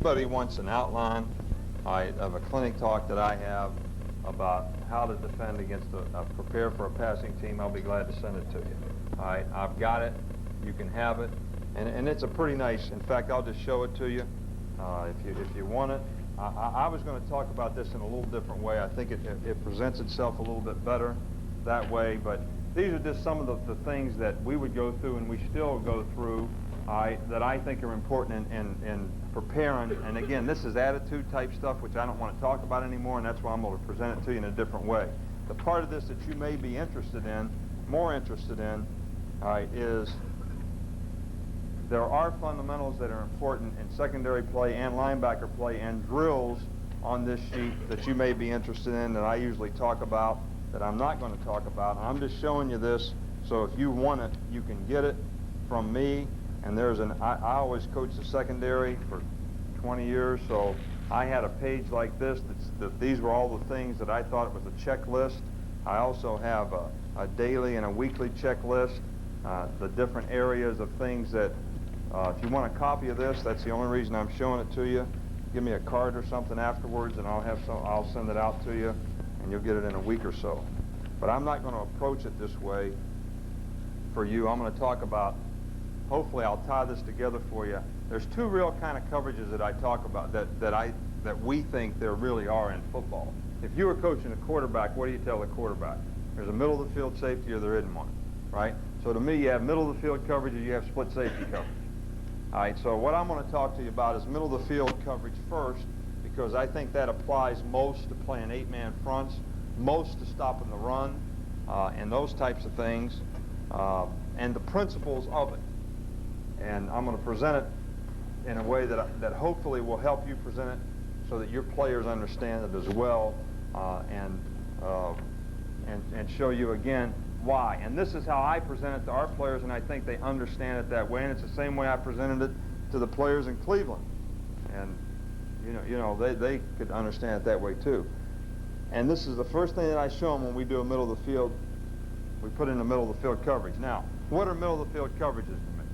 anybody wants an outline of a clinic talk that I have about how to defend against prepare for a passing team, I'll be glad to send it to you. All right, I've got it. You can have it, and it's a pretty nice. In fact, I'll just show it to you if you want it. I was going to talk about this in a little different way. I think it presents itself a little bit better that way, but these are just some of the things that we would go through and we still go through that I think are important in preparing. And again, this is attitude type stuff, which I don't want to talk about anymore, and that's why I'm going to present it to you in a different way. The part of this that you may be interested in, more interested in, is there are fundamentals that are important in secondary play and linebacker play and drills on this sheet that you may be interested in that I usually talk about that I'm not going to talk about. I'm just showing you this, so if you want it, you can get it from me. And I always coached the secondary for 20 years, so I had a page like this that these were all the things that I thought was a checklist. I also have a daily and a weekly checklist, the different areas of things that if you want a copy of this, that's the only reason I'm showing it to you. Give me a card or something afterwards, and I'll send it out to you, and you'll get it in a week or so. But I'm not going to approach it this way for you. I'm going to talk about, hopefully I'll tie this together for you. There's two real kind of coverages that I talk about that we think there really are in football. If you were coaching a quarterback, what do you tell the quarterback? There's a middle of the field safety or there isn't one, right? So to me, you have middle of the field coverage or you have split safety coverage. All right, so what I'm going to talk to you about is middle of the field coverage first, because I think that applies most to playing 8-man fronts, most to stopping the run, and those types of things, and the principles of it. And I'm going to present it in a way that hopefully will help you present it so that your players understand it as well, and show you again why. And this is how I present it to our players, and I think they understand it that way. And it's the same way I presented it to the players in Cleveland. And they could understand it that way too. And this is the first thing that I show them when we do a middle of the field. We put in the middle of the field coverage. Now, what are middle of the field coverages to me?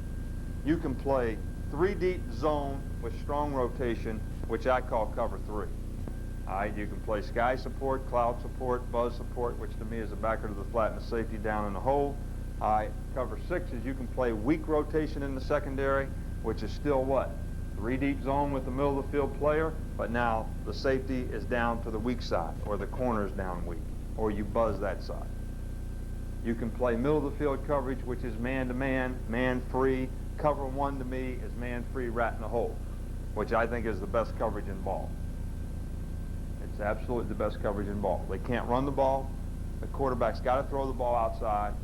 You can play 3 deep zone with strong rotation, which I call cover 3. All right, you can play sky support, cloud support, buzz support, which to me is the backer to the flat and the safety down in the hole. All right, cover 6 is you can play weak rotation in the secondary, which is still what? 3 deep zone with the middle of the field player, but now the safety is down to the weak side, or the corner is down weak, or you buzz that side. You can play middle of the field coverage, which is man-to-man, man-free. Cover 1 to me is man-free, rat in the hole, which I think is the best coverage in ball. It's absolutely the best coverage in ball. They can't run the ball. The quarterback's got to throw the ball outside.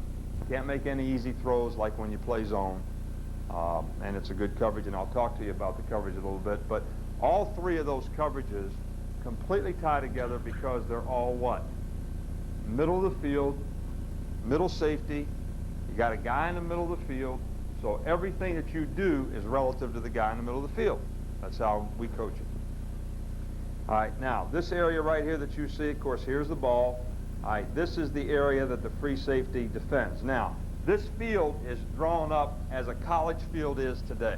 Can't make any easy throws like when you play zone. And it's a good coverage, and I'll talk to you about the coverage a little bit. But all 3 of those coverages completely tie together because they're all what? Middle of the field, middle safety. You got a guy in the middle of the field, so everything that you do is relative to the guy in the middle of the field. That's how we coach it. All right, now, this area right here that you see, of course, here's the ball. All right, this is the area that the free safety defends. Now, this field is drawn up as a college field is today.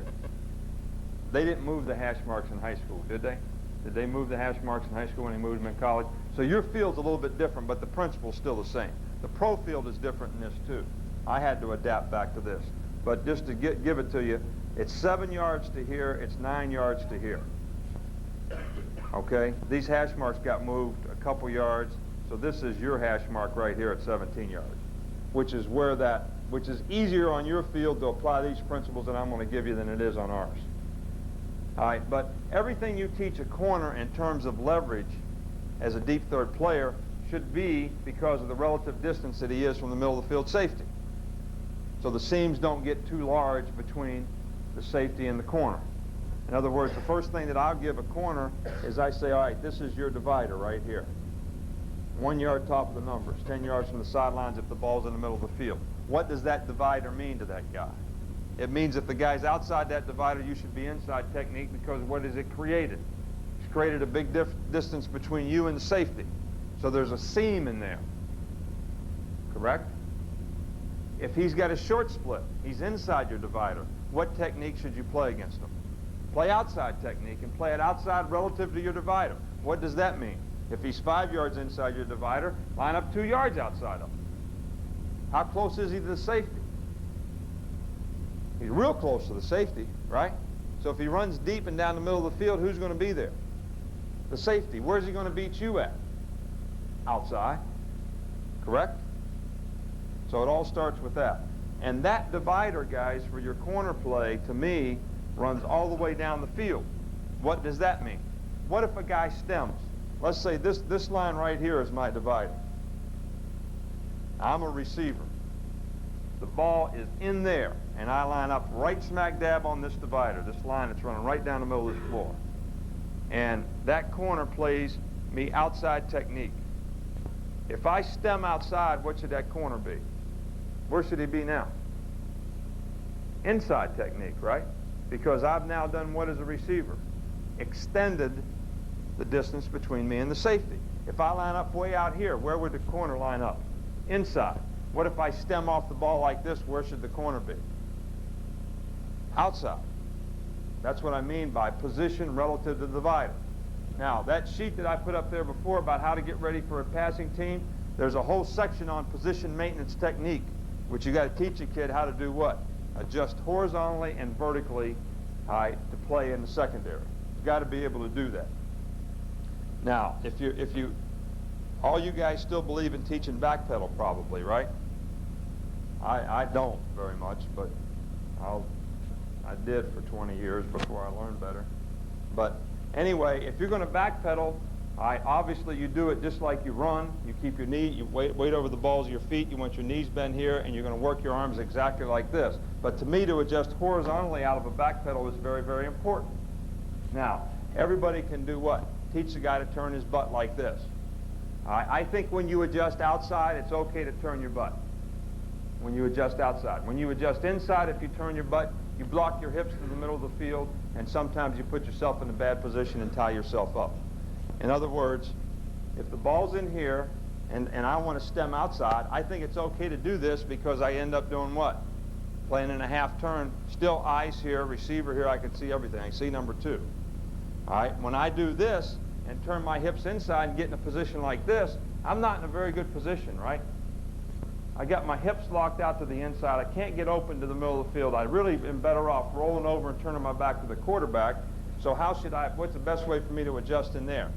They didn't move the hash marks in high school, did they? Did they move the hash marks in high school when they moved them in college? So your field's a little bit different, but the principle's still the same. The pro field is different in this, too. I had to adapt back to this. But just to give it to you, it's 7 yards to here, it's 9 yards to here. Okay? These hash marks got moved a couple yards, so this is your hash mark right here at 17 yards, which is easier on your field to apply these principles that I'm going to give you than it is on ours. All right, but everything you teach a corner in terms of leverage as a deep third player should be because of the relative distance that he is from the middle of the field safety. So the seams don't get too large between the safety and the corner. In other words, the first thing that I'll give a corner is I say, all right, this is your divider right here. 1 yard top of the numbers, 10 yards from the sidelines if the ball's in the middle of the field. What does that divider mean to that guy? It means if the guy's outside that divider, you should be inside technique, because what has it created? It's created a big distance between you and the safety. So there's a seam in there, correct? If he's got a short split, he's inside your divider, what technique should you play against him? Play outside technique and play it outside relative to your divider. What does that mean? If he's 5 yards inside your divider, line up 2 yards outside of him. How close is he to the safety? He's real close to the safety, right? So if he runs deep and down the middle of the field, who's going to be there? The safety. Where's he going to beat you at? Outside. Correct? So it all starts with that. And that divider, guys, for your corner play, to me, runs all the way down the field. What does that mean? What if a guy stems? Let's say this line right here is my divider. I'm a receiver. The ball is in there, and I line up right smack dab on this divider, this line that's running right down the middle of this floor. And that corner plays me outside technique. If I stem outside, what should that corner be? Where should he be now? Inside technique, right? Because I've now done what as a receiver? Extended the distance between me and the safety. If I line up way out here, where would the corner line up? Inside. What if I stem off the ball like this? Where should the corner be? Outside. That's what I mean by position relative to the divider. Now, that sheet that I put up there before about how to get ready for a passing team, there's a whole section on position maintenance technique, which you got to teach a kid how to do what? Adjust horizontally and vertically to play in the secondary. You've got to be able to do that. Now, all you guys still believe in teaching backpedal probably, right? I don't very much, but I did for 20 years before I learned better. But anyway, if you're going to backpedal, obviously you do it just like you run. You keep your knee, you weight over the balls of your feet, you want your knees bent here, and you're going to work your arms exactly like this. But to me, to adjust horizontally out of a backpedal is very, very important. Now, everybody can do what? Teach the guy to turn his butt like this. I think when you adjust outside, it's okay to turn your butt. When you adjust outside. When you adjust inside, if you turn your butt, you block your hips to the middle of the field, and sometimes you put yourself in a bad position and tie yourself up. In other words, if the ball's in here and I want to stem outside, I think it's okay to do this because I end up doing what? Playing in a half turn, still eyes here, receiver here, I can see everything. I see number 2. All right, when I do this and turn my hips inside and get in a position like this, I'm not in a very good position, right? I got my hips locked out to the inside. I can't get open to the middle of the field. I really am better off rolling over and turning my back to the quarterback. So what's the best way for me to adjust in there?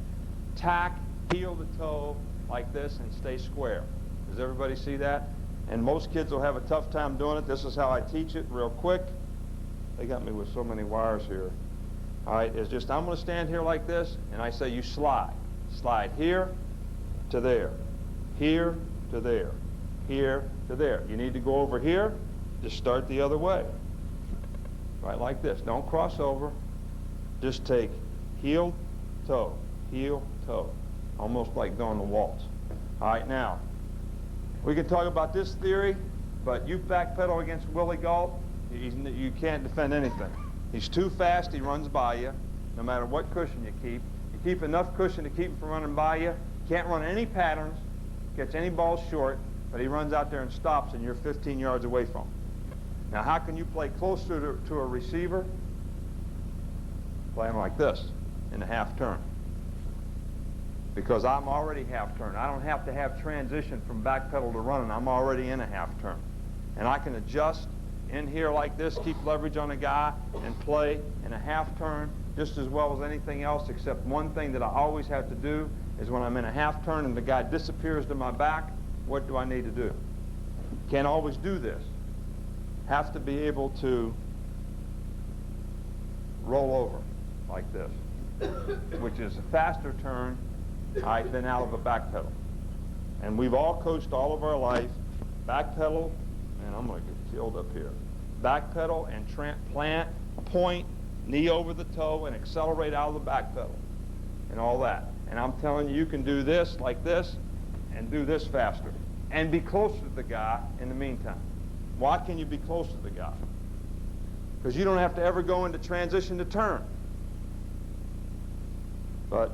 Tack, heel to toe like this and stay square. Does everybody see that? And most kids will have a tough time doing it. This is how I teach it real quick. They got me with so many wires here. All right, it's just I'm going to stand here like this, and I say you slide. Slide here to there, here to there, here to there. You need to go over here, just start the other way. Right like this. Don't cross over. Just take heel, toe, almost like doing the waltz. All right, now, we can talk about this theory, but you backpedal against Willie Galt, you can't defend anything. He's too fast, he runs by you, no matter what cushion you keep. You keep enough cushion to keep him from running by you. Can't run any patterns, catch any balls short, but he runs out there and stops and you're 15 yards away from him. Now, how can you play closer to a receiver? Play him like this in a half turn. Because I'm already half turn. I don't have to have transition from backpedal to running. I'm already in a half turn. And I can adjust in here like this, keep leverage on a guy, and play in a half turn just as well as anything else, except one thing that I always have to do is when I'm in a half turn and the guy disappears to my back, what do I need to do? Can't always do this. Have to be able to roll over like this, which is a faster turn than out of a back pedal. And we've all coached all of our life, back pedal, and I'm going to get killed up here. Back pedal and plant, point, knee over the toe, and accelerate out of the back pedal, and all that. And I'm telling you, you can do this like this, and do this faster, and be closer to the guy in the meantime. Why can you be close to the guy? Because you don't have to ever go into transition to turn. But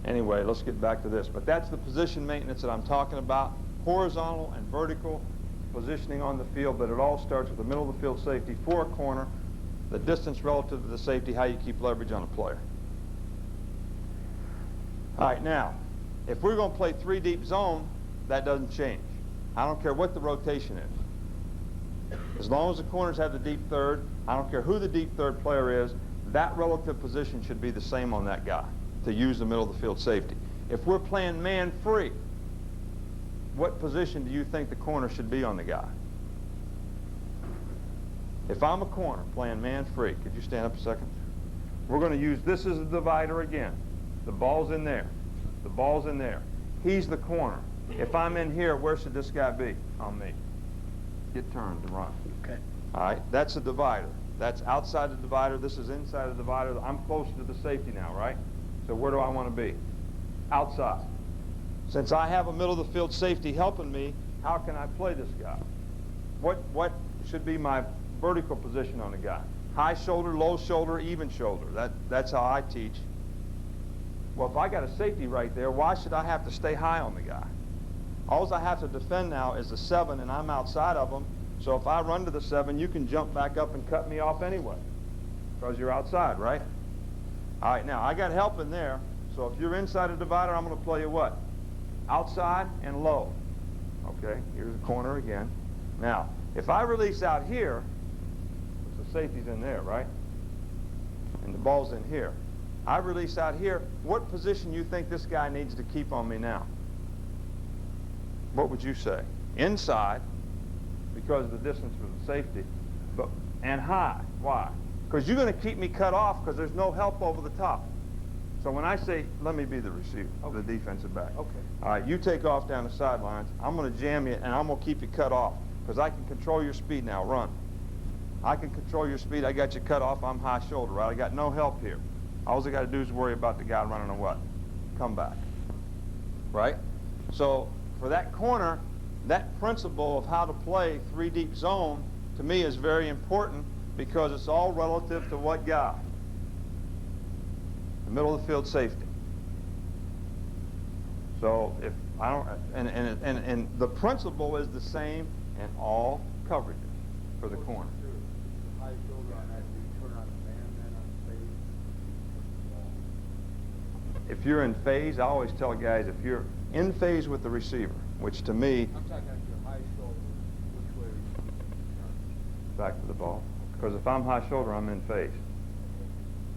anyway, let's get back to this. But that's the position maintenance that I'm talking about, horizontal and vertical positioning on the field, but it all starts with the middle of the field safety for a corner, the distance relative to the safety, how you keep leverage on a player. All right, now, if we're going to play 3 deep zone, that doesn't change. I don't care what the rotation is. As long as the corners have the deep third, I don't care who the deep third player is, that relative position should be the same on that guy to use the middle of the field safety. If we're playing man free, what position do you think the corner should be on the guy? If I'm a corner playing man free, could you stand up a second? We're going to use this as a divider again. The ball's in there. The ball's in there. He's the corner. If I'm in here, where should this guy be? On me. Get turned to run. Okay. All right, that's a divider. That's outside the divider. This is inside the divider. I'm closer to the safety now, right? So where do I want to be? Outside. Since I have a middle of the field safety helping me, how can I play this guy? What should be my vertical position on the guy? High shoulder, low shoulder, even shoulder. That's how I teach. Well, if I got a safety right there, why should I have to stay high on the guy? All I have to defend now is the 7, and I'm outside of him. So if I run to the 7, you can jump back up and cut me off anyway, because you're outside, right? All right, now I got help in there. So if you're inside a divider, I'm going to play you what? Outside and low. Okay, here's the corner again. Now, if I release out here, the safety's in there, right? And the ball's in here. I release out here, what position you think this guy needs to keep on me now? What would you say? Inside, because of the distance from the safety, and high. Why? Because you're going to keep me cut off because there's no help over the top. So when I say, let me be the receiver, okay, the defensive back. Okay. All right, you take off down the sidelines. I'm going to jam you, and I'm going to keep you cut off because I can control your speed now. Run. I can control your speed. I got you cut off. I'm high shoulder, right? I got no help here. All I got to do is worry about the guy running a what? Come back. Right? So for that corner, that principle of how to play 3 deep zone to me is very important because it's all relative to what guy? The middle of the field safety. So if I don't, and the principle is the same in all coverages for the corner. High shoulder on that, you turn on the man, then on the phase. If you're in phase, I always tell guys, if you're in phase with the receiver, which to me, I'm talking about your high shoulder, which way are you turn? back to the ball, because if I'm high shoulder, I'm in phase.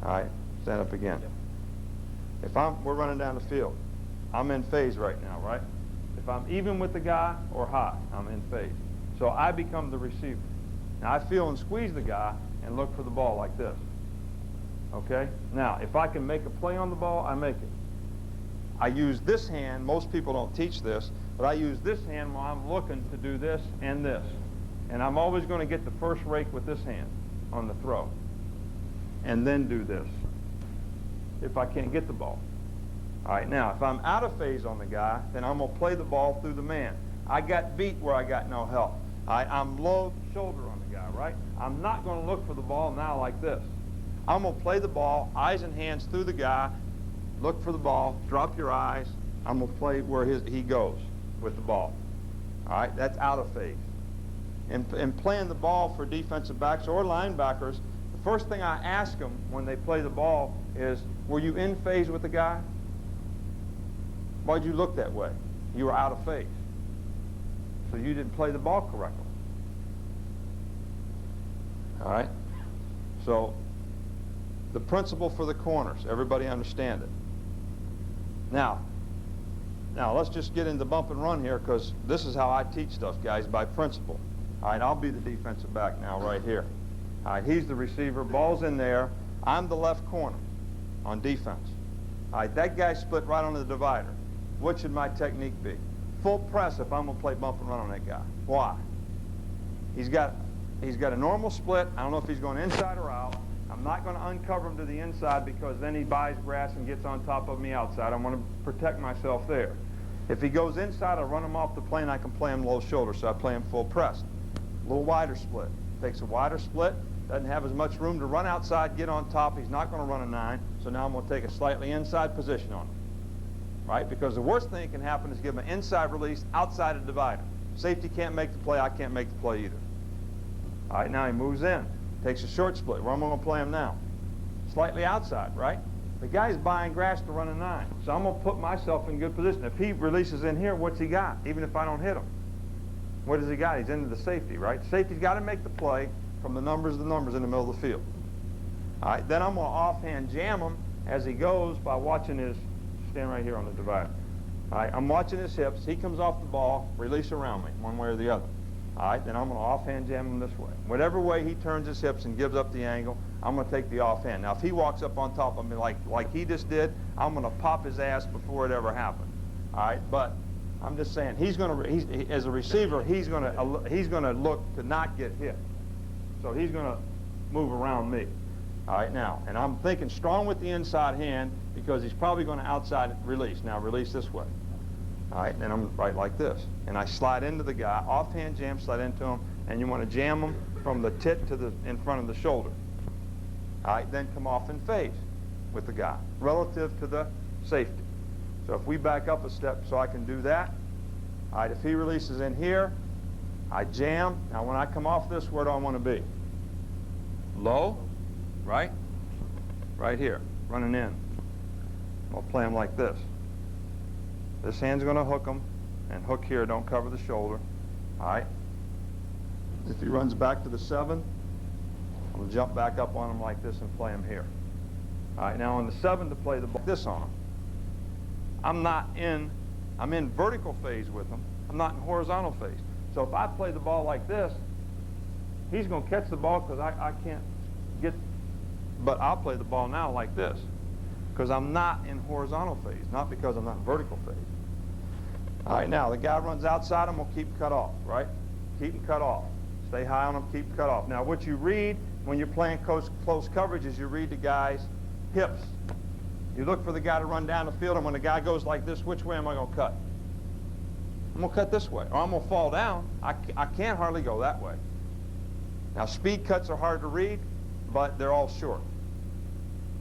All right, stand up again. If we're running down the field, I'm in phase right now, right? If I'm even with the guy or high, I'm in phase. So I become the receiver. Now I feel and squeeze the guy and look for the ball like this. Okay? Now, if I can make a play on the ball, I make it. I use this hand. Most people don't teach this, but I use this hand while I'm looking to do this and this. And I'm always going to get the first rake with this hand on the throw. And then do this if I can't get the ball. All right, now, if I'm out of phase on the guy, then I'm going to play the ball through the man. I got beat where I got no help. All right, I'm low shoulder on the guy, right? I'm not going to look for the ball now like this. I'm going to play the ball, eyes and hands through the guy, look for the ball, drop your eyes. I'm going to play where he goes with the ball. All right, that's out of phase. And playing the ball for defensive backs or linebackers, the first thing I ask them when they play the ball is, were you in phase with the guy? Why'd you look that way? You were out of phase. So you didn't play the ball correctly. All right? So the principle for the corners, everybody understand it. Now let's just get into bump and run here because this is how I teach stuff, guys, by principle. All right, I'll be the defensive back now right here. All right, he's the receiver. Ball's in there. I'm the left corner on defense. All right, that guy split right onto the divider. What should my technique be? Full press if I'm going to play bump and run on that guy. Why? He's got a normal split. I don't know if he's going inside or out. I'm not going to uncover him to the inside because then he buys grass and gets on top of me outside. I want to protect myself there. If he goes inside, I'll run him off the plane. I can play him low shoulder, so I play him full press. A little wider split. Takes a wider split. Doesn't have as much room to run outside, get on top. He's not going to run a 9, so now I'm going to take a slightly inside position on him. Right? Because the worst thing that can happen is give him an inside release outside a divider. Safety can't make the play. I can't make the play either. All right, now he moves in. Takes a short split. Where am I going to play him now? Slightly outside, right? The guy's buying grass to run a 9. So I'm going to put myself in good position. If he releases in here, what's he got? Even if I don't hit him. What does he got? He's into the safety, right? Safety's got to make the play from the numbers in the middle of the field. All right, then I'm going to offhand jam him as he goes by watching his, stand right here on the divider. All right, I'm watching his hips. He comes off the ball, release around me, one way or the other. All right, then I'm going to offhand jam him this way. Whatever way he turns his hips and gives up the angle, I'm going to take the offhand. Now, if he walks up on top of me like he just did, I'm going to pop his ass before it ever happened. All right, but I'm just saying, as a receiver, he's going to look to not get hit. So he's going to move around me. All right, now, and I'm thinking strong with the inside hand because he's probably going to outside release. Now, release this way. All right, then I'm right like this. And I slide into the guy, offhand jam, slide into him, and you want to jam him from the tit to the in front of the shoulder. All right, then come off in phase with the guy relative to the safety. So if we back up a step so I can do that, all right, if he releases in here, I jam. Now when I come off this, where do I want to be? Low, right? Right here, running in. I'll play him like this. This hand's going to hook him, and hook here, don't cover the shoulder. All right? If he runs back to the 7, I'm going to jump back up on him like this and play him here. All right, now on the 7 to play the ball, this on him. I'm in vertical phase with him. I'm not in horizontal phase. So if I play the ball like this, he's going to catch the ball because I can't get, but I'll play the ball now like this because I'm not in horizontal phase, not because I'm not in vertical phase. All right, now the guy runs outside, I'm going to keep cut off, right? Keep him cut off. Stay high on him, keep him cut off. Now what you read when you're playing close coverage is you read the guy's hips. You look for the guy to run down the field, and when the guy goes like this, which way am I going to cut? I'm going to cut this way, or I'm going to fall down. I can't hardly go that way. Now speed cuts are hard to read, but they're all short,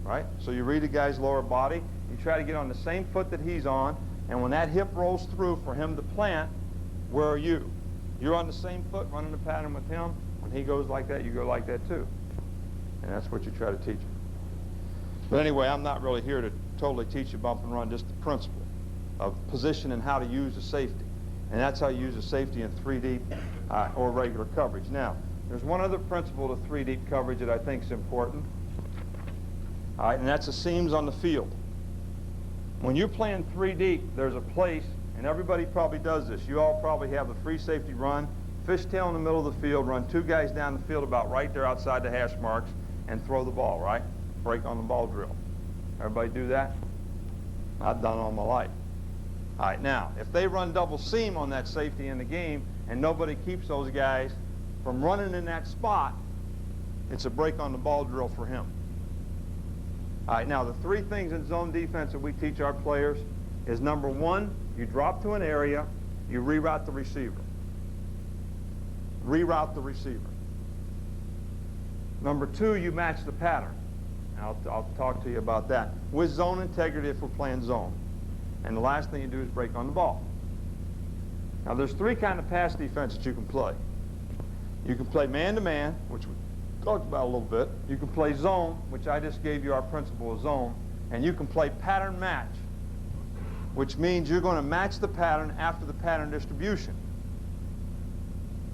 right? So you read the guy's lower body, you try to get on the same foot that he's on, and when that hip rolls through for him to plant, where are you? You're on the same foot running the pattern with him. When he goes like that, you go like that too. And that's what you try to teach him. But anyway, I'm not really here to totally teach you bump and run, just the principle of position and how to use a safety. And that's how you use a safety in 3-deep or regular coverage. Now, there's one other principle to 3-deep coverage that I think is important. All right, and that's the seams on the field. When you're playing 3-deep, there's a place, and everybody probably does this. You all probably have a free safety run, fishtail in the middle of the field, run 2 guys down the field about right there outside the hash marks, and throw the ball, right? Break on the ball drill. Everybody do that? I've done it all my life. All right, now, if they run double seam on that safety in the game, and nobody keeps those guys from running in that spot, it's a break on the ball drill for him. All right, now the 3 things in zone defense that we teach our players is number 1, you drop to an area, you reroute the receiver. Reroute the receiver. Number 2, you match the pattern. I'll talk to you about that. With zone integrity if we're playing zone. And the last thing you do is break on the ball. Now there's 3 kind of pass defense that you can play. You can play man-to-man, which we talked about a little bit. You can play zone, which I just gave you our principle of zone. And you can play pattern match, which means you're going to match the pattern after the pattern distribution.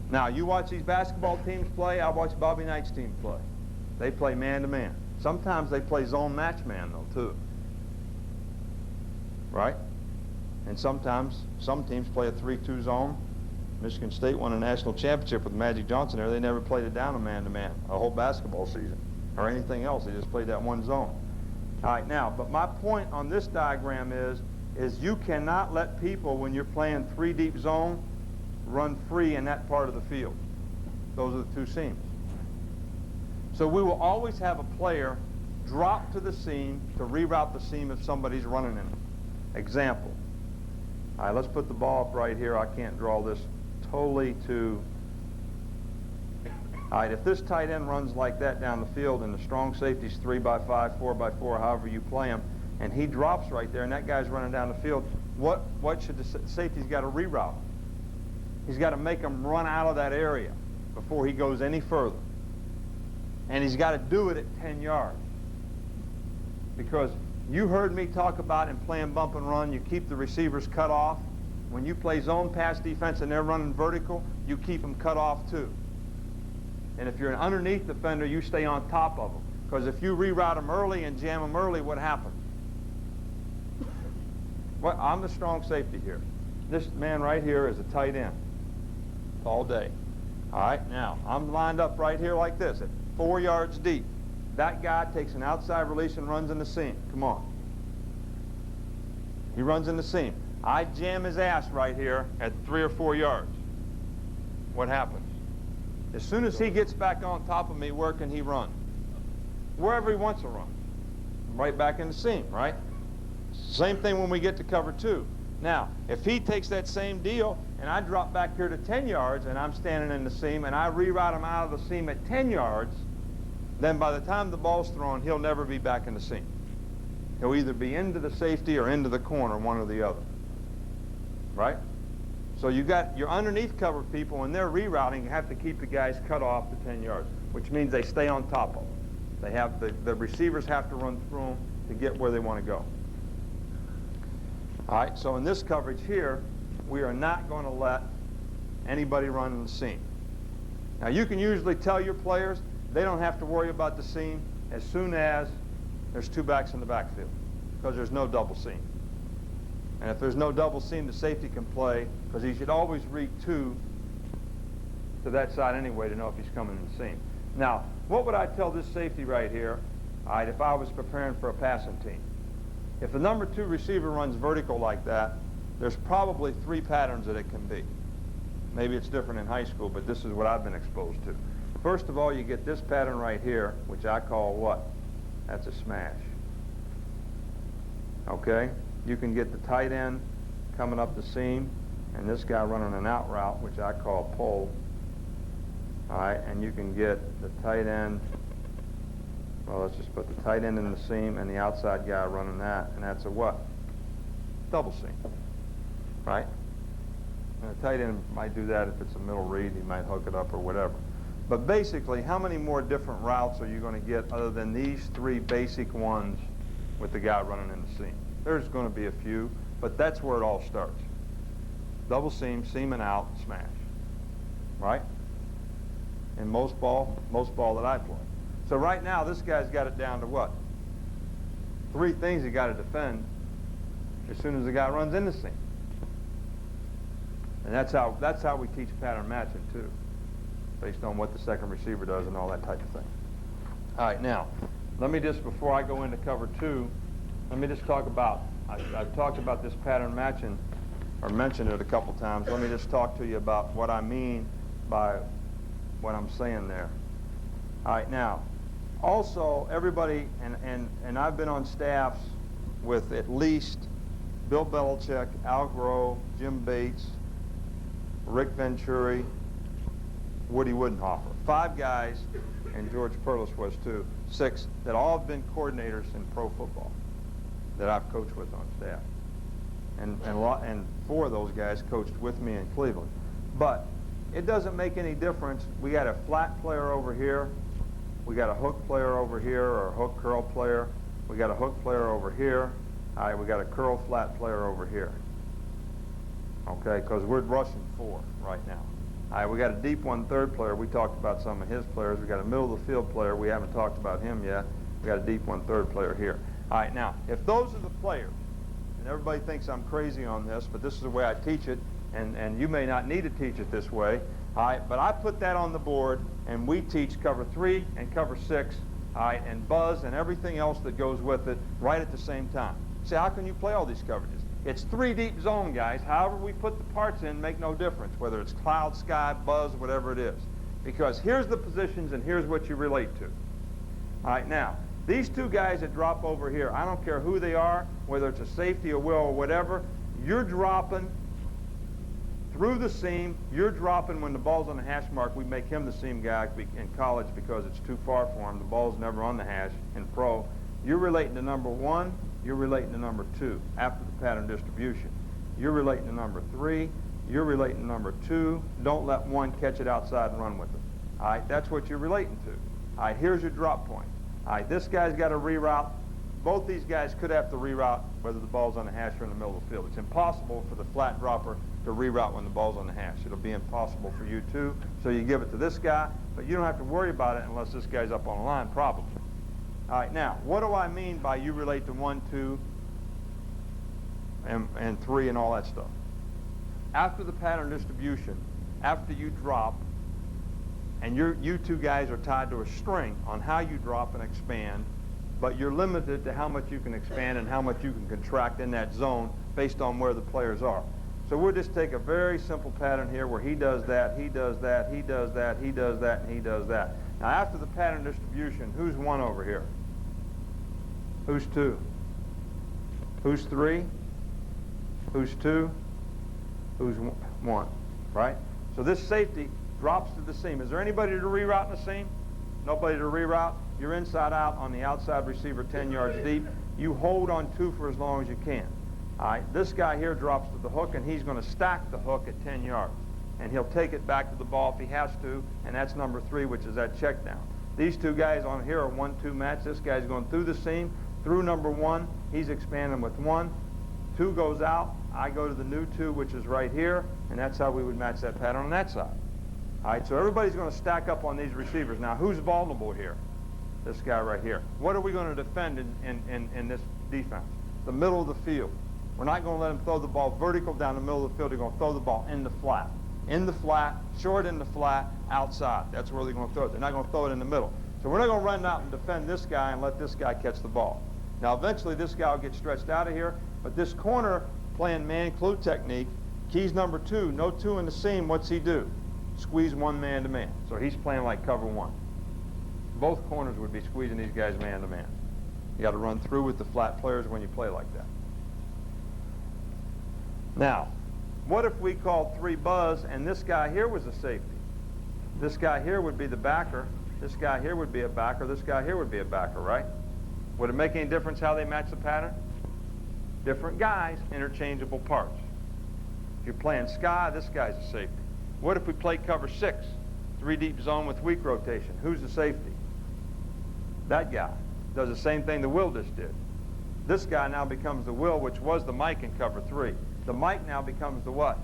Now, you watch these basketball teams play, I watch Bobby Knight's team play. They play man-to-man. Sometimes they play zone match man, though, too. Right? And sometimes some teams play a 3-2 zone. Michigan State won a national championship with Magic Johnson there. They never played it down a man-to-man a whole basketball season or anything else. They just played that one zone. All right, now, but my point on this diagram is you cannot let people, when you're playing 3-deep zone, run free in that part of the field. Those are the 2 seams. So we will always have a player drop to the seam to reroute the seam if somebody's running in it. Example. All right, let's put the ball up right here. I can't draw this totally to... All right, if this tight end runs like that down the field and the strong safety's 3x5, 4x4, however you play him, and he drops right there and that guy's running down the field, what should the safety's got to reroute? He's got to make him run out of that area before he goes any further. And he's got to do it at 10 yards. Because you heard me talk about in playing bump and run, you keep the receivers cut off. When you play zone pass defense and they're running vertical, you keep them cut off too. And if you're an underneath defender, you stay on top of them. Because if you reroute them early and jam them early, what happens? Well, I'm the strong safety here. This man right here is a tight end all day. All right, now, I'm lined up right here like this at 4 yards deep. That guy takes an outside release and runs in the seam. Come on. He runs in the seam. I jam his ass right here at 3 or 4 yards. What happens? As soon as he gets back on top of me, where can he run? Wherever he wants to run. Right back in the seam, right? Same thing when we get to cover 2. Now, if he takes that same deal and I drop back here to 10 yards and I'm standing in the seam and I reroute him out of the seam at 10 yards, then by the time the ball's thrown, he'll never be back in the seam. He'll either be into the safety or into the corner, one or the other. Right? So you got your underneath cover people, and they're rerouting, you have to keep the guys cut off to 10 yards, which means they stay on top of them. They have the receivers have to run through them to get where they want to go. All right, so in this coverage here, we are not going to let anybody run in the seam. Now you can usually tell your players they don't have to worry about the seam as soon as there's 2 backs in the backfield, because there's no double seam. And if there's no double seam, the safety can play, because he should always read 2 to that side anyway to know if he's coming in the seam. Now, what would I tell this safety right here, all right, if I was preparing for a passing team? If the number 2 receiver runs vertical like that, there's probably 3 patterns that it can be. Maybe it's different in high school, but this is what I've been exposed to. First of all, you get this pattern right here, which I call what? That's a smash. Okay? You can get the tight end coming up the seam, and this guy running an out route, which I call pull. All right, and you can get the tight end, well, let's just put the tight end in the seam and the outside guy running that, and that's a what? Double seam, right? And the tight end might do that if it's a middle read, he might hook it up or whatever. But basically, how many more different routes are you going to get other than these 3 basic ones with the guy running in the seam? There's going to be a few, but that's where it all starts. Double seam, seam and out, smash, right? In most ball that I play. So right now, this guy's got it down to what? 3 things he got to defend as soon as the guy runs in the seam. And that's how we teach pattern matching too, based on what the second receiver does and all that type of thing. All right, now, let me just, before I go into cover 2, let me just talk about, I've talked about this pattern matching, or mentioned it a couple times. Let me just talk to you about what I mean by what I'm saying there. All right, now, also, everybody, and I've been on staffs with at least Bill Belichick, Al Groh, Jim Bates, Rick Venturi, Woody Woodenhofer. 5 guys, and George Perlis was too, 6 that all have been coordinators in pro football that I've coached with on staff. And 4 of those guys coached with me in Cleveland. But it doesn't make any difference. We got a flat player over here. We got a hook player over here, or a hook curl player. We got a hook player over here. All right, we got a curl flat player over here. Okay, because we're rushing 4 right now. All right, we got a deep 1/3 player. We talked about some of his players. We got a middle of the field player. We haven't talked about him yet. We got a deep 1/3 player here. All right, now, if those are the players, and everybody thinks I'm crazy on this, but this is the way I teach it, and you may not need to teach it this way, all right, but I put that on the board, and we teach cover 3 and cover 6, all right, and buzz and everything else that goes with it right at the same time. See, how can you play all these coverages? It's 3 deep zone, guys. However we put the parts in make no difference, whether it's cloud, sky, buzz, whatever it is. Because here's the positions and here's what you relate to. All right, now, these 2 guys that drop over here, I don't care who they are, whether it's a safety, a will, or whatever, you're dropping through the seam. You're dropping when the ball's on the hash mark. We make him the seam guy in college because it's too far for him. The ball's never on the hash in pro. You're relating to number 1. You're relating to number 2 after the pattern distribution. You're relating to number 3. You're relating to number 2. Don't let 1 catch it outside and run with it. All right, that's what you're relating to. All right, here's your drop point. All right, this guy's got to reroute. Both these guys could have to reroute whether the ball's on the hash or in the middle of the field. It's impossible for the flat dropper to reroute when the ball's on the hash. It'll be impossible for you too, so you give it to this guy, but you don't have to worry about it unless this guy's up on the line, probably. All right, now, what do I mean by you relate to 1, 2, and 3 and all that stuff? After the pattern distribution, after you drop, and you two guys are tied to a string on how you drop and expand, but you're limited to how much you can expand and how much you can contract in that zone based on where the players are. So we'll just take a very simple pattern here where he does that, he does that, he does that, he does that, and he does that. Now after the pattern distribution, who's 1 over here? Who's 2? Who's 3? Who's 2? Who's 1? Right? So this safety drops to the seam. Is there anybody to reroute in the seam? Nobody to reroute? You're inside out on the outside receiver 10 yards deep. You hold on 2 for as long as you can. All right, this guy here drops to the hook, and he's going to stack the hook at 10 yards. And he'll take it back to the ball if he has to, and that's number 3, which is that check down. These two guys on here are 1-2 match. This guy's going through the seam, through number 1. He's expanding with 1. 2 goes out. I go to the new 2, which is right here, and that's how we would match that pattern on that side. All right, so everybody's going to stack up on these receivers. Now, who's vulnerable here? This guy right here. What are we going to defend in this defense? The middle of the field. We're not going to let him throw the ball vertical down the middle of the field. They're going to throw the ball in the flat. In the flat, short in the flat, outside. That's where they're going to throw it. They're not going to throw it in the middle. So we're not going to run out and defend this guy and let this guy catch the ball. Now, eventually, this guy will get stretched out of here, but this corner playing man-clue technique, keys number 2, no 2 in the seam, what's he do? Squeeze 1 man-to-man. So he's playing like cover 1. Both corners would be squeezing these guys man-to-man. You got to run through with the flat players when you play like that. Now, what if we called 3 buzz and this guy here was a safety? This guy here would be the backer. This guy here would be a backer. This guy here would be a backer, right? Would it make any difference how they match the pattern? Different guys, interchangeable parts. If you're playing sky, this guy's a safety. What if we play cover 6, 3 deep zone with weak rotation? Who's the safety? That guy does the same thing the Will just did. This guy now becomes the Will, which was the Mike in cover 3. The Mike now becomes the what?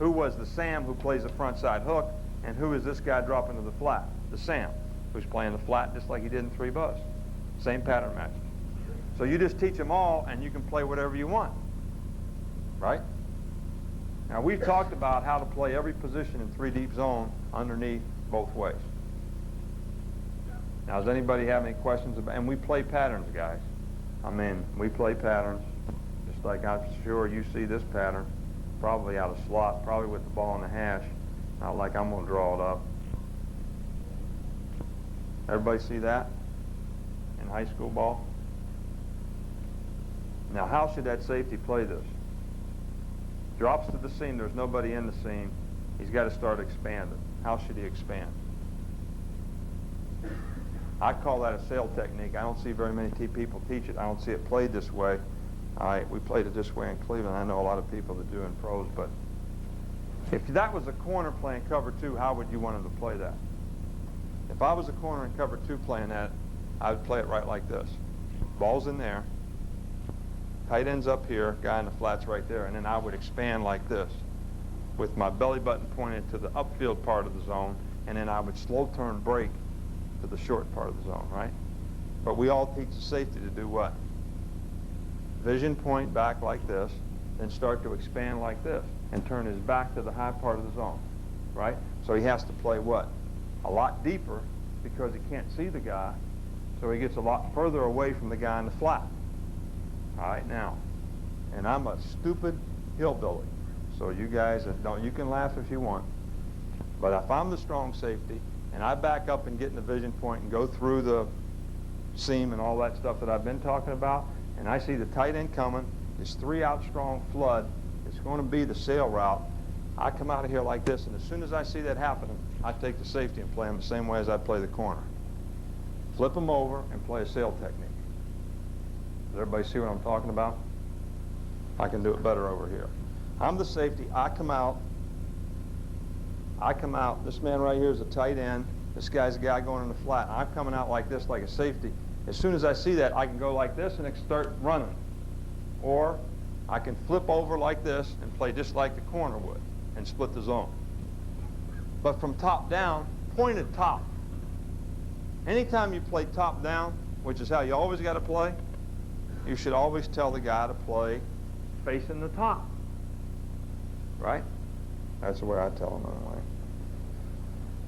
Who was the Sam who plays the front side hook, and who is this guy dropping to the flat? The Sam, who's playing the flat just like he did in 3 buzz. Same pattern match. So you just teach them all, and you can play whatever you want, right? Now, we've talked about how to play every position in 3 deep zone underneath both ways. Now, does anybody have any questions about, and we play patterns, guys. I mean, we play patterns, just like I'm sure you see this pattern, probably out of slot, probably with the ball in the hash, not like I'm going to draw it up. Everybody see that in high school ball? Now, how should that safety play this? Drops to the seam, there's nobody in the seam. He's got to start expanding. How should he expand? I call that a sail technique. I don't see very many people teach it. I don't see it played this way. We played it this way in Cleveland. I know a lot of people that do in pros, but if that was a corner playing cover 2, how would you want him to play that? If I was a corner in cover 2 playing that, I would play it right like this. Ball's in there. Tight end's up here, guy in the flat's right there, and then I would expand like this with my belly button pointed to the upfield part of the zone, and then I would slow turn break to the short part of the zone, right? But we all teach the safety to do what? Vision point back like this, then start to expand like this, and turn his back to the high part of the zone, right? So he has to play what? A lot deeper because he can't see the guy, so he gets a lot further away from the guy in the flat. All right, now, and I'm a stupid hillbilly, so you guys you can laugh if you want, but if I'm the strong safety and I back up and get in the vision point and go through the seam and all that stuff that I've been talking about, and I see the tight end coming, this 3-out strong flood, it's going to be the sail route, I come out of here like this, and as soon as I see that happening, I take the safety and play him the same way as I play the corner. Flip him over and play a sail technique. Does everybody see what I'm talking about? I can do it better over here. I'm the safety. I come out. This man right here is a tight end. This guy's a guy going in the flat. I'm coming out like this, like a safety. As soon as I see that, I can go like this and start running. Or I can flip over like this and play just like the corner would and split the zone. But from top down, pointed top. Anytime you play top down, which is how you always got to play, you should always tell the guy to play facing the top. Right? That's the way I tell them anyway.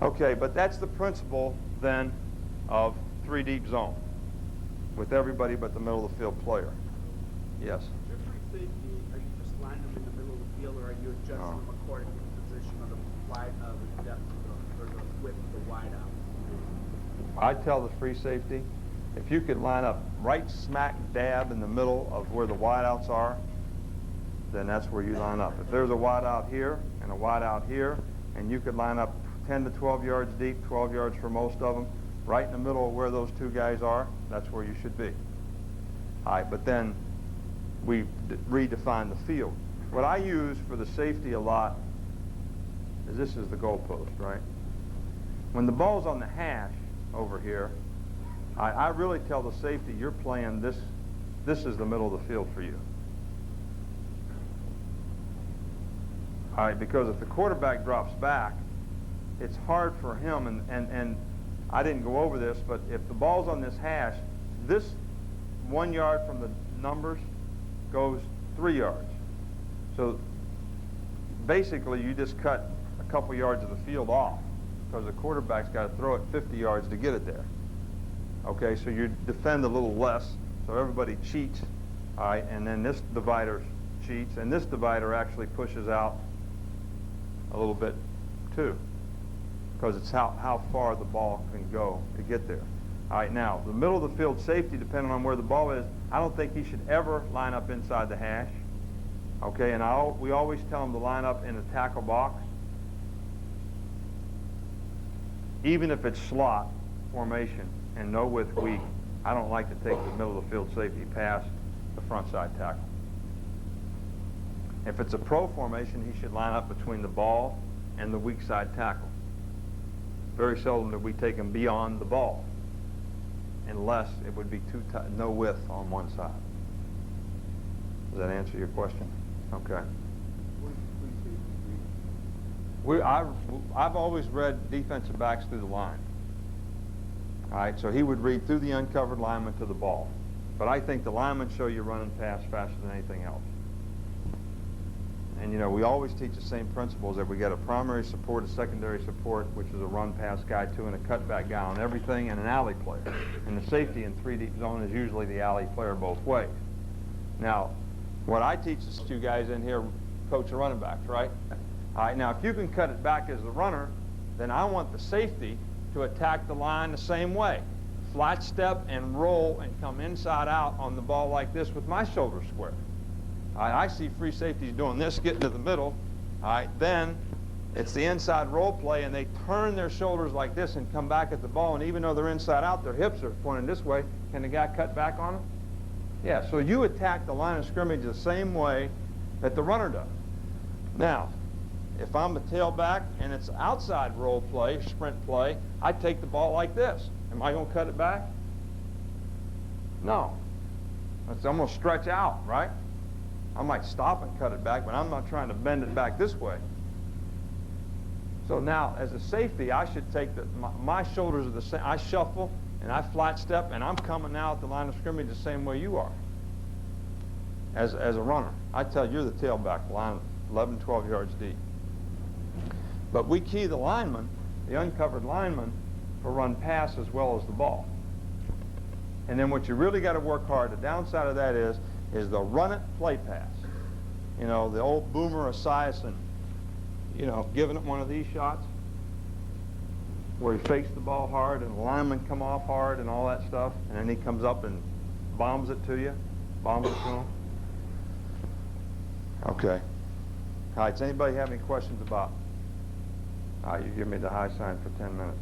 Okay, but that's the principle then of 3 deep zone with everybody but the middle of the field player. Yes? Your free safety, are you just lining them in the middle of the field, or are you adjusting them according to the position of the wide, the depth of the, or the width of the wide out? I tell the free safety, if you could line up right smack dab in the middle of where the wideouts are, then that's where you line up. If there's a wideout here and a wideout here, and you could line up 10 to 12 yards deep, 12 yards for most of them, right in the middle of where those 2 guys are, that's where you should be. All right, but then we redefine the field. What I use for the safety a lot is this is the goalpost, right? When the ball's on the hash over here, I really tell the safety, you're playing this is the middle of the field for you. All right, because if the quarterback drops back, it's hard for him, and I didn't go over this, but if the ball's on this hash, this 1 yard from the numbers goes 3 yards. So basically you just cut a couple yards of the field off because the quarterback's got to throw it 50 yards to get it there. Okay, so you defend a little less, so everybody cheats, all right, and then this divider cheats, and this divider actually pushes out a little bit too, because it's how far the ball can go to get there. All right, now, the middle of the field safety, depending on where the ball is, I don't think he should ever line up inside the hash. Okay, and we always tell him to line up in the tackle box. Even if it's slot formation and no width weak, I don't like to take the middle of the field safety past the front side tackle. If it's a pro formation, he should line up between the ball and the weak side tackle. Very seldom do we take him beyond the ball, unless it would be too tight, no width on one side. Does that answer your question? Okay. I've always read defensive backs through the line. All right, so he would read through the uncovered lineman to the ball. But I think the linemen show you running past faster than anything else. And, you know, we always teach the same principles, that we got a primary support, a secondary support, which is a run-pass guy, too, and a cutback guy on everything, and an alley player. And the safety in 3 deep zone is usually the alley player both ways. Now, what I teach is you guys in here coach the running backs, right? All right, now, if you can cut it back as the runner, then I want the safety to attack the line the same way. Flat step and roll and come inside out on the ball like this with my shoulder square. All right, I see free safeties doing this, getting to the middle. All right, then it's the inside roll play, and they turn their shoulders like this and come back at the ball, and even though they're inside out, their hips are pointing this way. Can the guy cut back on them? Yeah, so you attack the line of scrimmage the same way that the runner does. Now, if I'm a tailback and it's outside roll play, sprint play, I take the ball like this. Am I going to cut it back? No. I'm going to stretch out, right? I might stop and cut it back, but I'm not trying to bend it back this way. So now, as a safety, I should take my shoulders are the same. I shuffle and I flat step, and I'm coming now at the line of scrimmage the same way you are. As a runner, I tell you, you're the tailback, line 11, 12 yards deep. But we key the lineman, the uncovered lineman, for run pass as well as the ball. And then what you really got to work hard, the downside of that is the run it, play pass. You know, the old Boomer Esiason, you know, giving it one of these shots where he fakes the ball hard and the lineman come off hard and all that stuff, and then he comes up and bombs it to you, bombs it to him. Okay. All right, does anybody have any questions about? All right, you give me the high sign for 10 minutes.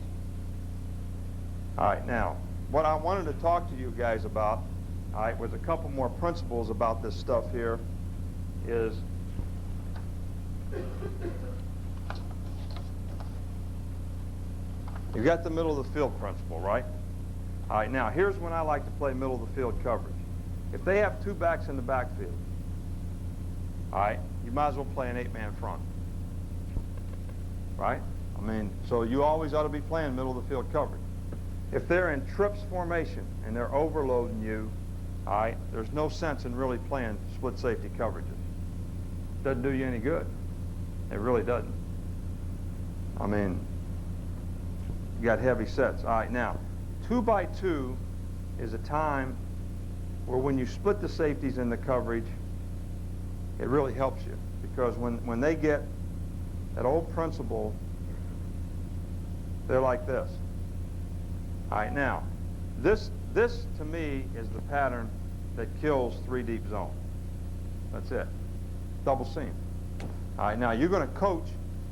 All right, now, what I wanted to talk to you guys about, all right, was a couple more principles about this stuff here, is You got the middle of the field principle, right? All right, now here's when I like to play middle of the field coverage. If they have two backs in the backfield, all right, you might as well play an 8-man front, right? I mean, so you always ought to be playing middle of the field coverage. If they're in trips formation and they're overloading you, all right, there's no sense in really playing split safety coverages. Doesn't do you any good. It really doesn't. I mean, you got heavy sets. All right, now, 2x2 is a time where when you split the safeties in the coverage, it really helps you. Because when they get that old principle, they're like this. All right, now, this to me is the pattern that kills 3-deep zone. That's it. Double seam. All right, now you're going to coach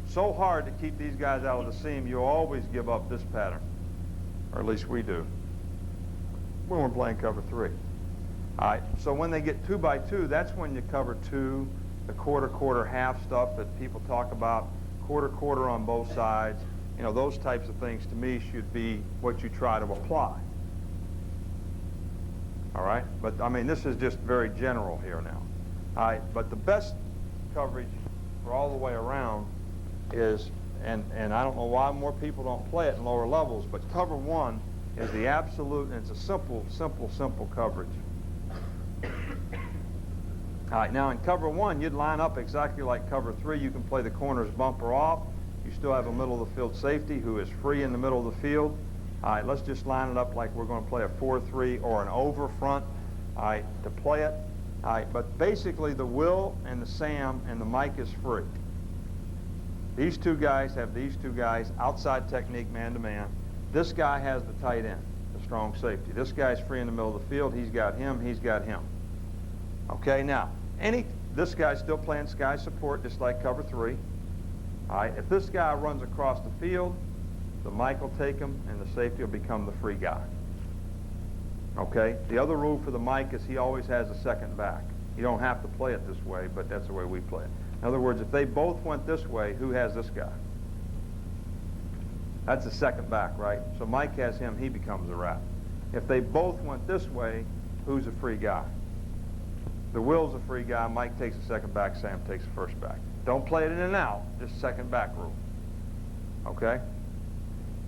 so hard to keep these guys out of the seam, you'll always give up this pattern. Or at least we do when we're playing cover 3. All right, so when they get 2x2, that's when you cover 2, the quarter, half stuff that people talk about, quarter on both sides. You know, those types of things to me should be what you try to apply. All right, but I mean, this is just very general here now. All right, but the best coverage for all the way around is, and I don't know why more people don't play it in lower levels, but cover 1 is the absolute, and it's a simple coverage. All right, now in cover 1, you'd line up exactly like cover 3. You can play the corners bumper off. You still have a middle of the field safety who is free in the middle of the field. All right, let's just line it up like we're going to play a 4-3 or an over front, all right, to play it. All right, but basically the Will and the Sam and the Mike is free. These two guys have these two guys, outside technique, man-to-man. This guy has the tight end, the strong safety. This guy's free in the middle of the field. He's got him. Okay, now, this guy's still playing sky support just like cover 3. All right, if this guy runs across the field, the Mike will take him and the safety will become the free guy. Okay, the other rule for the Mike is he always has a second back. You don't have to play it this way, but that's the way we play it. In other words, if they both went this way, who has this guy? That's the second back, right? So Mike has him, he becomes a rat. If they both went this way, who's a free guy? The Will's a free guy, Mike takes the second back, Sam takes the first back. Don't play it in and out, just second back rule. Okay?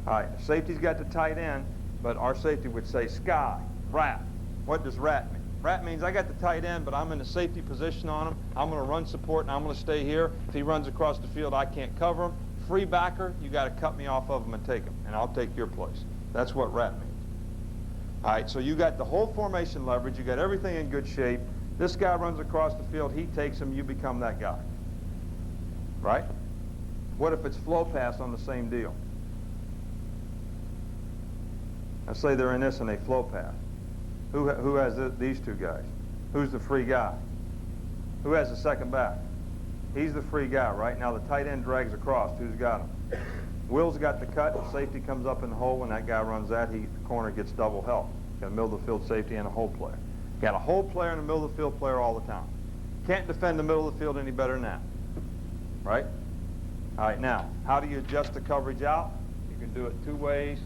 All right, the safety's got the tight end, but our safety would say sky, rat. What does rat mean? Rat means I got the tight end, but I'm in the safety position on him. I'm going to run support, and I'm going to stay here. If he runs across the field, I can't cover him. Free backer, you got to cut me off of him and take him, and I'll take your place. That's what rat means. All right, so you got the whole formation leverage. You got everything in good shape. This guy runs across the field. He takes him. You become that guy. Right? What if it's flow pass on the same deal? Let's say they're in this and they flow pass. Who has these two guys? Who's the free guy? Who has the second back? He's the free guy, right? Now the tight end drags across. Who's got him? Will's got the cut. The safety comes up in the hole. When that guy runs that, the corner gets double help. Got a middle of the field safety and a hole player. Got a hole player and a middle of the field player all the time. Can't defend the middle of the field any better than that. Right? All right, now, how do you adjust the coverage out? You can do it 2 ways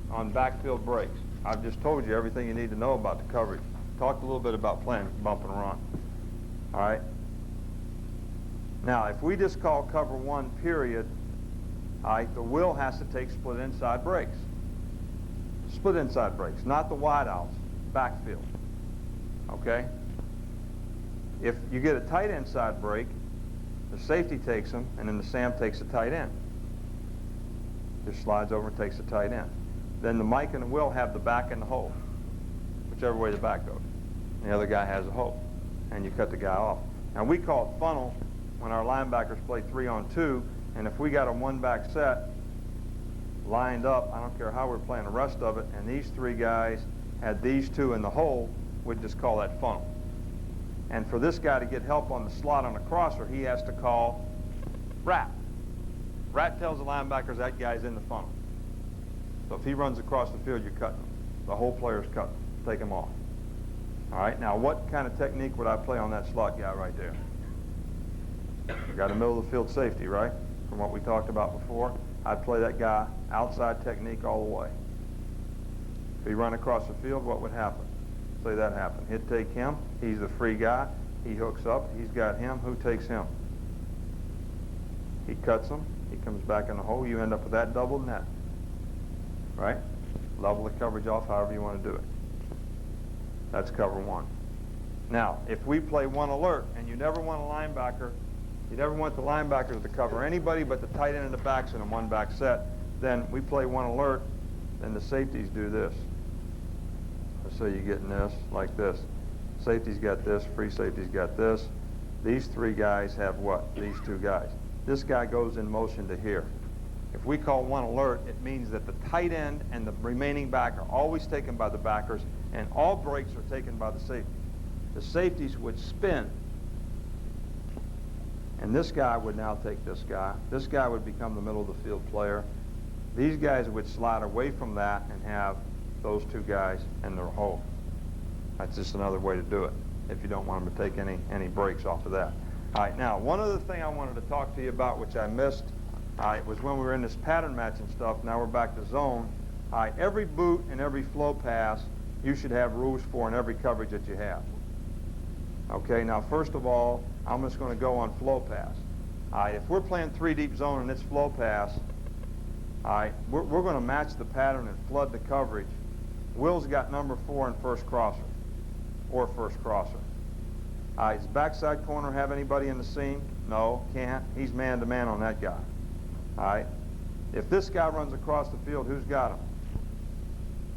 on backfield breaks. I've just told you everything you need to know about the coverage. Talked a little bit about playing bump and run. All right? Now, if we just call cover 1 period, all right, the Will has to take split inside breaks. Split inside breaks, not the wide outs, backfield. Okay? If you get a tight inside break, the safety takes him, and then the Sam takes the tight end. Just slides over and takes the tight end. Then the Mike and the Will have the back and the hole, whichever way the back goes. And the other guy has a hole, and you cut the guy off. Now we call it funnel when our linebackers play 3-on-2, and if we got a 1-back set lined up, I don't care how we're playing the rest of it, and these 3 guys had these 2 in the hole, we'd just call that funnel. And for this guy to get help on the slot on the crosser, he has to call rat. Rat tells the linebackers that guy's in the funnel. So if he runs across the field, you're cutting him. The whole player's cutting him. Take him off. All right, now what kind of technique would I play on that slot guy right there? You got a middle of the field safety, right? From what we talked about before. I'd play that guy outside technique all the way. If he run across the field, what would happen? Say that happened. He'd take him. He's the free guy. He hooks up. He's got him. Who takes him? He cuts him. He comes back in the hole. You end up with that double net. Right? Level the coverage off however you want to do it. That's cover one. Now, if we play one alert and you never want a linebacker, you never want the linebackers to cover anybody but the tight end and the backs in a one-back set, then we play one alert, then the safeties do this. So you're getting this, like this. Safety's got this, free safety's got this. These three guys have what? These two guys. This guy goes in motion to here. If we call one alert, it means that the tight end and the remaining back are always taken by the backers, and all breaks are taken by the safeties. The safeties would spin, and this guy would now take this guy. This guy would become the middle of the field player. These guys would slide away from that and have those two guys in their hole. That's just another way to do it if you don't want them to take any breaks off of that. All right, now, one other thing I wanted to talk to you about, which I missed, was when we were in this pattern matching stuff. Now we're back to zone. All right, every boot and every flow pass, you should have rules for in every coverage that you have. Okay, now first of all, I'm just going to go on flow pass. All right, if we're playing 3 deep zone and it's flow pass, all right, we're going to match the pattern and flood the coverage. Will's got number 4 in first crosser, or first crosser. All right, does backside corner have anybody in the seam? No, can't. He's man-to-man on that guy. All right, if this guy runs across the field, who's got him?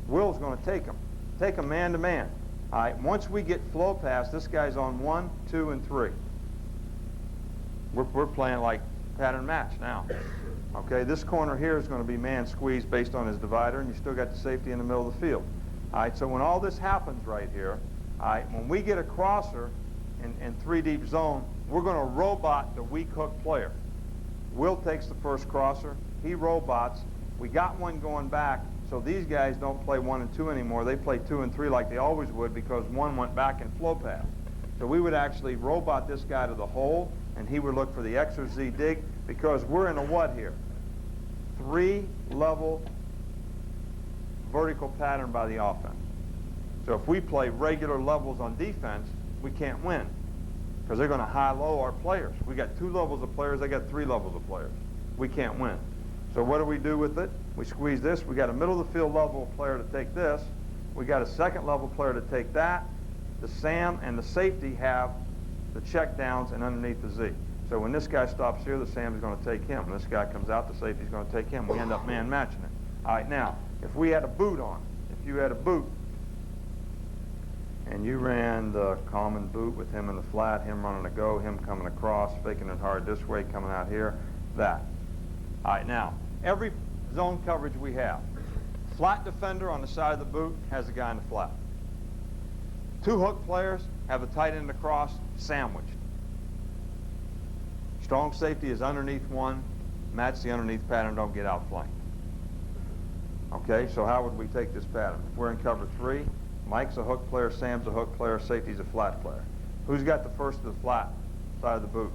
Will's going to take him man-to-man. All right, once we get flow pass, this guy's on 1, 2, and 3. We're playing like pattern match now. Okay, this corner here is going to be man squeezed based on his divider, and you still got the safety in the middle of the field. All right, so when all this happens right here, all right, when we get a crosser in 3 deep zone, we're going to robot the weak hook player. Will takes the first crosser. He robots. We got one going back, so these guys don't play 1 and 2 anymore. They play 2 and 3 like they always would because 1 went back in flow pass. So we would actually robot this guy to the hole, and he would look for the X or Z dig because we're in a what here? 3-level vertical pattern by the offense. So if we play regular levels on defense, we can't win because they're going to high-low our players. We got 2 levels of players, they got 3 levels of players. We can't win. So what do we do with it? We squeeze this. We got a middle-of-the-field level player to take this. We got a second-level player to take that. The Sam and the safety have the check downs and underneath the Z. So when this guy stops here, the Sam is going to take him. When this guy comes out, the safety is going to take him. We end up man-matching it. All right, now, if we had a boot on, if you had a boot, and you ran the common boot with him in the flat, him running a go, him coming across, faking it hard this way, coming out here, that. All right, now, every zone coverage we have, flat defender on the side of the boot has a guy in the flat. 2 hook players have the tight end across sandwiched. Strong safety is underneath one, match the underneath pattern, don't get outflanked. Okay, so how would we take this pattern? If we're in cover 3, Mike's a hook player, Sam's a hook player, safety's a flat player. Who's got the first of the flat side of the boot?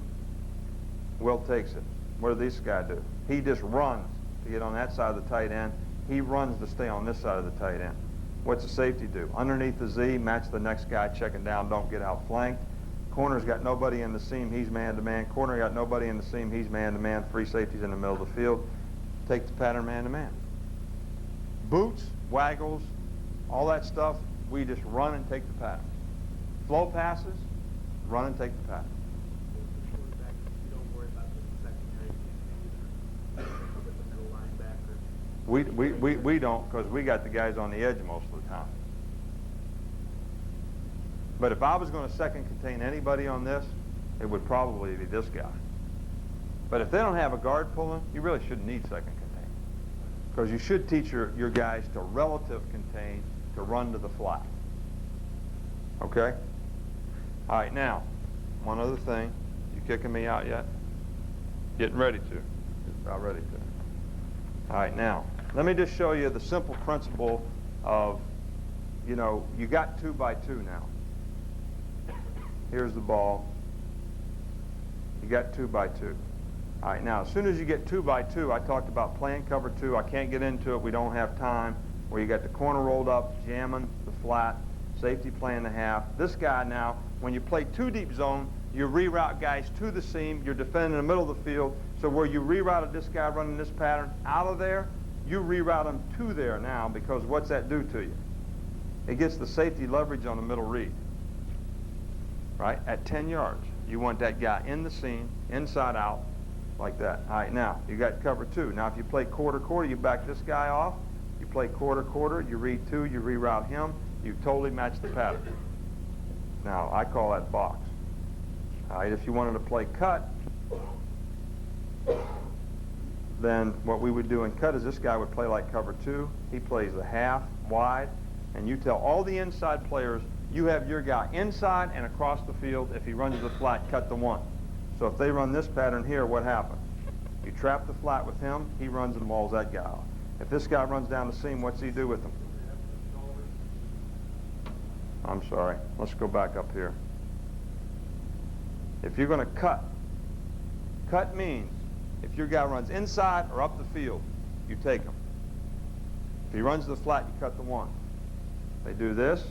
Will takes it. What does this guy do? He just runs to get on that side of the tight end. He runs to stay on this side of the tight end. What's the safety do? Underneath the Z, match the next guy, checking down, don't get outflanked. Corner's got nobody in the seam, he's man-to-man. Corner got nobody in the seam, he's man-to-man. Free safety's in the middle of the field. Take the pattern man-to-man. Boots, waggles, all that stuff, we just run and take the pattern. Flow passes, run and take the pattern. You don't worry about the secondary either. With the middle linebacker. We don't, because we got the guys on the edge most of the time. But if I was going to second contain anybody on this, it would probably be this guy. But if they don't have a guard pulling, you really shouldn't need second contain. Because you should teach your guys to relative contain, to run to the flat. Okay? All right, now, one other thing. You kicking me out yet? Getting ready to. Just about ready to. All right, now, let me just show you the simple principle of, you know, you got 2 by 2 now. Here's the ball. You got 2 by 2. All right, now as soon as you get 2 by 2, I talked about playing cover 2. I can't get into it, we don't have time, where you got the corner rolled up, jamming the flat, safety playing the half. This guy now, when you play 2 deep zone, you reroute guys to the seam, you're defending in the middle of the field, so where you rerouted this guy running this pattern out of there, you reroute him to there now, because what's that do to you? It gets the safety leverage on the middle read, right? At 10 yards, you want that guy in the seam, inside out, like that. All right, now, you got cover 2. Now, if you play quarter-quarter, you back this guy off. You play quarter-quarter, you read 2, you reroute him. You totally match the pattern. Now, I call that box. All right, if you wanted to play cut, then what we would do in cut is this guy would play like cover 2. He plays the half, wide, and you tell all the inside players, you have your guy inside and across the field. If he runs the flat, cut the 1. So if they run this pattern here, what happens? You trap the flat with him, he runs and mauls that guy off. If this guy runs down the seam, what's he do with him? I'm sorry, let's go back up here. If you're going to cut means if your guy runs inside or up the field, you take him. If he runs the flat, you cut the 1. They do this.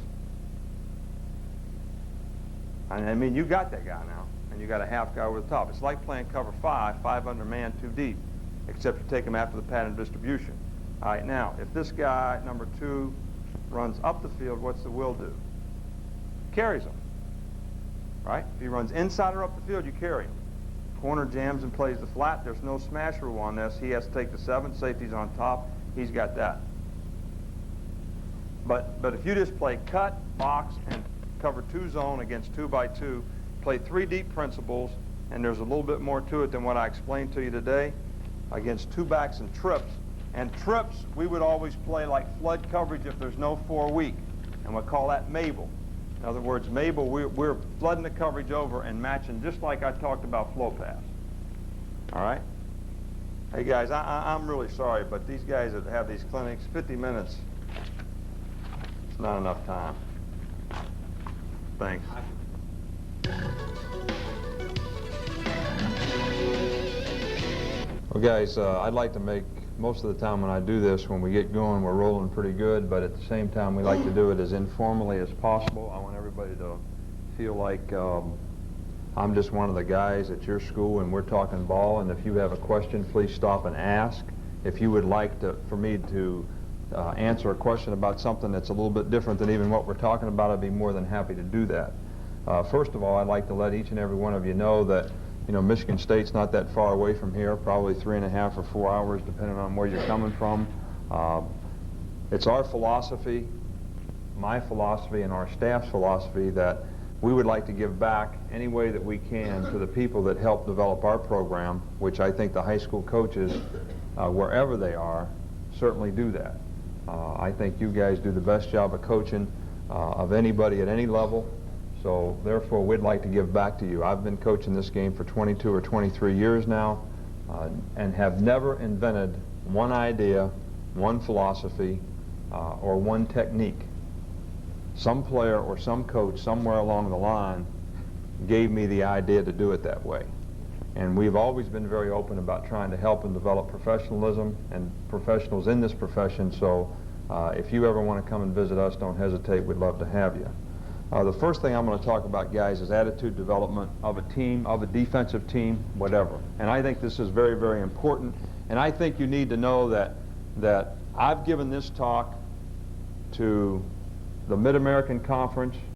I mean, you got that guy now, and you got a half guy over the top. It's like playing cover 5, 5 under man, 2 deep, except you take him after the pattern distribution. All right, now, if this guy, number 2, runs up the field, what's the will do? Carries him, right? If he runs inside or up the field, you carry him. Corner jams and plays the flat. There's no smash rule on this. He has to take the 7. Safety's on top. He's got that. But if you just play cut, box, and cover 2 zone against 2 by 2, play 3 deep principles, and there's a little bit more to it than what I explained to you today, against 2 backs and trips. And trips, we would always play like flood coverage if there's no 4 weak, and we call that Mabel. In other words, Mabel, we're flooding the coverage over and matching just like I talked about flow pass. All right? Hey guys, I'm really sorry, but these guys that have these clinics, 50 minutes, it's not enough time. Thanks. Well guys, I'd like to make, most of the time when I do this, when we get going, we're rolling pretty good, but at the same time we like to do it as informally as possible. I want everybody to feel like I'm just one of the guys at your school and we're talking ball, and if you have a question, please stop and ask. If you would like for me to answer a question about something that's a little bit different than even what we're talking about, I'd be more than happy to do that. First of all, I'd like to let each and every one of you know that Michigan State's not that far away from here, probably 3.5 or 4 hours, depending on where you're coming from. It's our philosophy, my philosophy, and our staff's philosophy that we would like to give back any way that we can to the people that help develop our program, which I think the high school coaches, wherever they are, certainly do that. I think you guys do the best job of coaching of anybody at any level. So therefore, we'd like to give back to you. I've been coaching this game for 22 or 23 years now and have never invented one idea, one philosophy, or one technique. Some player or some coach somewhere along the line gave me the idea to do it that way. And we've always been very open about trying to help and develop professionalism and professionals in this profession. So if you ever want to come and visit us, don't hesitate. We'd love to have you. The first thing I'm going to talk about, guys, is attitude development of a team, of a defensive team, whatever. And I think this is very, very important. And I think you need to know that I've given this talk to the Mid-American Conference,